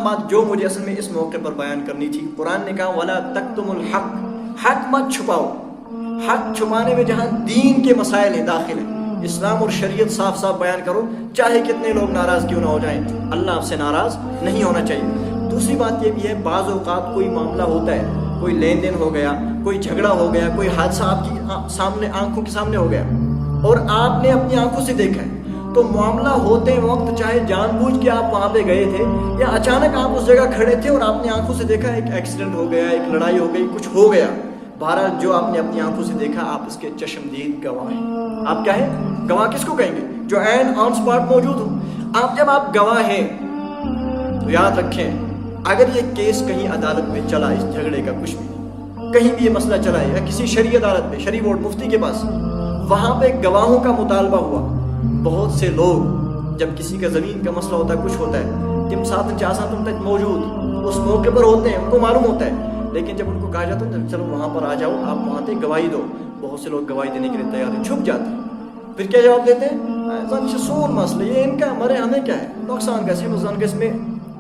تمام بات جو مجھے اصل میں اس موقع پر بیان کرنی تھی، قرآن نے کہا وَلَا تَكْتُمُ الْحَقَّ، حق مت چھپاؤ۔ حق چھپانے میں جہاں دین کے مسائل ہیں داخل ہیں، اسلام اور شریعت صاف صاف بیان کرو، چاہے کتنے لوگ ناراض کیوں نہ ہو جائیں، اللہ آپ سے ناراض نہیں ہونا چاہیے۔ دوسری بات یہ بھی ہے، بعض اوقات کوئی معاملہ ہوتا ہے، کوئی لین دین ہو گیا، کوئی جھگڑا ہو گیا، کوئی حادثہ آپ کی سامنے آنکھوں کے سامنے ہو گیا اور آپ نے اپنی آنکھوں سے دیکھا ہے، تو معاملہ ہوتے وقت چاہے جان بوجھ کے آپ وہاں پہ گئے تھے یا اچانک آپ اس جگہ کھڑے تھے اور آپ نے آنکھوں سے دیکھا ایک ایکسیڈنٹ ہو گیا، ایک لڑائی ہو گئی، کچھ ہو گیا، بہرحال جو آپ نے اپنی آنکھوں سے دیکھا آپ اس کے چشمدید گواہ ہیں۔ آپ کیا ہیں؟ گواہ کس کو کہیں گے؟ جو عین آن سپاٹ موجود ہو۔ آپ گواہ ہیں تو یاد رکھیں، اگر یہ کیس کہیں عدالت میں چلا، اس جھگڑے کا کچھ بھی کہیں بھی یہ مسئلہ چلا ہے یا کسی شرعی عدالت میں، شرعی بورڈ مفتی کے پاس، وہاں پہ گواہوں کا مطالبہ ہوا، بہت سے لوگ جب کسی کا زمین کا مسئلہ ہوتا ہے، کچھ ہوتا ہے، تم ساتھ چاسا تم تک موجود اس موقع پر ہوتے ہیں، ان کو معلوم ہوتا ہے، لیکن جب ان کو کہا جاتا ہے چلو وہاں پر آ جاؤ، آپ وہاں پہ گواہی دو، بہت سے لوگ گواہی دینے کے لیے تیار ہیں، چھپ جاتے ہیں۔ پھر کیا جواب دیتے ہیں؟ سون مسئلہ یہ ان کا، ہمارے ہمیں کیا ہے، نقصان کیسے نقصان کیسے میں،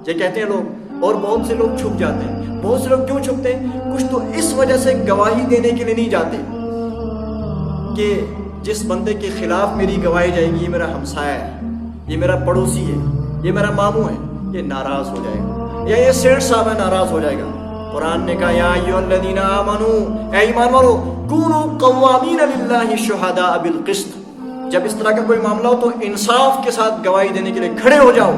یہ کہتے ہیں لوگ، اور بہت سے لوگ چھپ جاتے ہیں۔ بہت سے لوگ کیوں چھپتے ہیں؟ کچھ تو اس وجہ سے گواہی دینے کے لیے نہیں جاتے کہ جس بندے کے خلاف میری گواہی جائے گی، یہ میرا ہمسایہ ہے، یہ میرا پڑوسی ہے، یہ میرا ماموں ہے، یہ ناراض ہو جائے گا، یا یہ سیٹ صاحب ہے، ناراض ہو جائے گا۔ قرآن نے کہا یا ایھا الذین آمنوا، اے ایمان والو، کونوا قوامین للہ شہداء بالقسط، جب اس طرح کا کوئی معاملہ ہو تو انصاف کے ساتھ گواہی دینے کے لیے کھڑے ہو جاؤ،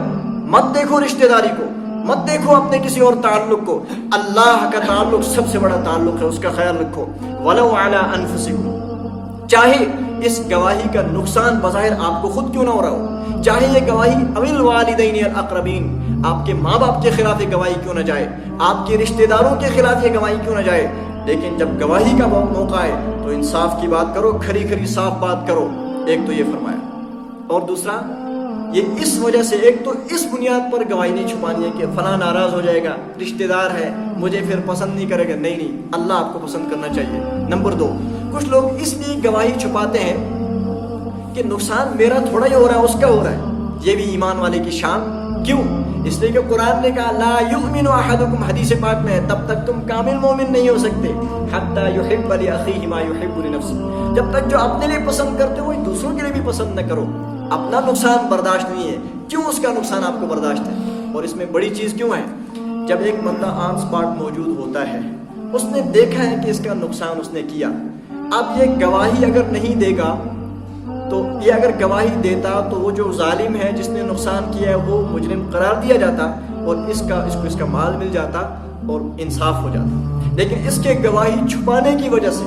مت دیکھو رشتہ داری کو، مت دیکھو اپنے کسی اور تعلق کو، اللہ کا تعلق سب سے بڑا تعلق ہے، اس کا خیال رکھو۔ وَلَوْ عَلَىٰ أَنفُسِكُمْ، چاہے اس گواہی کا نقصان بظاہر آپ کو خود کیوں نہ ہو رہا ہو، چاہے یہ گواہی اوِل والدین الاقربین، آپ کے ماں باپ کے خلاف یہ گواہی کیوں نہ جائے، آپ کے رشتہ داروں کے خلاف یہ گواہی کیوں نہ جائے، لیکن جب گواہی کا موقع ہے تو انصاف کی بات کرو، کھری کھری صاف بات کرو۔ ایک تو یہ فرمایا، اور دوسرا یہ اس وجہ سے، ایک تو اس بنیاد پر گواہی نہیں چھپانی ہے کہ فلاں ناراض ہو جائے گا، رشتہ دار ہے، مجھے پھر پسند نہیں کرے گا، نہیں، اللہ آپ کو پسند کرنا چاہیے۔ نمبر دو، کچھ لوگ اس لیے گواہی چھپاتے ہیں کہ نقصان میرا تھوڑا ہی ہو رہا ہے، اس کا ہو رہا ہے۔ یہ بھی ایمان والے کی شان، کیوں؟ اس لیے کہ قرآن نے کہا لا یؤمن احدکم، حدیث پاک میں ہے، تب تک تم کامل مومن نہیں ہو سکتے حتی یحب لاخیہ ما یحب لنفسہ، جب تک جو اپنے لیے پسند کرتے ہو دوسروں کے لیے بھی پسند نہ کرو۔ اپنا نقصان برداشت نہیں ہے، کیوں اس کا نقصان آپ کو برداشت ہے؟ اور اس میں بڑی چیز کیوں ہے؟ جب ایک بندہ آن سپاٹ موجود ہوتا ہے، اس نے دیکھا ہے کہ اس کا نقصان اس نے کیا، اب یہ گواہی اگر نہیں دے گا تو یہ اگر گواہی دیتا تو وہ جو ظالم ہے جس نے نقصان کیا ہے وہ مجرم قرار دیا جاتا اور اس کو اس کا مال مل جاتا اور انصاف ہو جاتا، لیکن اس کے گواہی چھپانے کی وجہ سے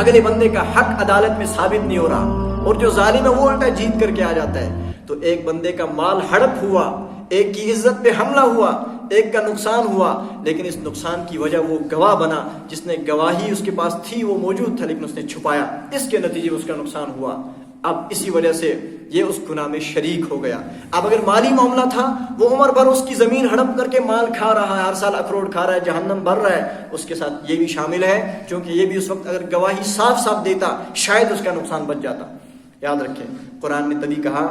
اگلے بندے کا حق عدالت میں ثابت نہیں ہو رہا اور جو ظالم ہے وہ الٹا جیت کر کے آ جاتا ہے، تو ایک بندے کا مال ہڑپ ہوا، ایک کی عزت پہ حملہ ہوا، ایک کا نقصان ہوا، لیکن اس نقصان کی وجہ وہ گواہ بنا جس نے گواہی اس کے پاس تھی، وہ موجود تھا لیکن اس نے چھپایا، اس کے نتیجے میں اس کا نقصان ہوا، اب اسی وجہ سے یہ اس گناہ میں شریک ہو گیا۔ اب اگر مالی معاملہ تھا، وہ عمر بھر اس کی زمین ہڑپ کر کے مال کھا رہا ہے، ہر سال اخروٹ کھا رہا ہے، جہنم بھر رہا ہے، اس کے ساتھ یہ بھی شامل ہے، کیونکہ یہ بھی اس وقت اگر گواہی صاف صاف دیتا شاید اس کا نقصان بچ جاتا۔ یاد رکھیں، قرآن نے تبھی کہا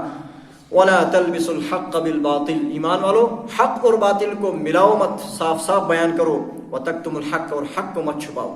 وَلَا تَلْبِسُوا الْحَقَّ بِالْبَاطِلِ، ایمان والو حق اور باطل کو ملاؤ مت، صاف صاف بیان کرو، وَتَكْتُمُوا الْحَقَّ، اور حق کو مت چھپاؤ۔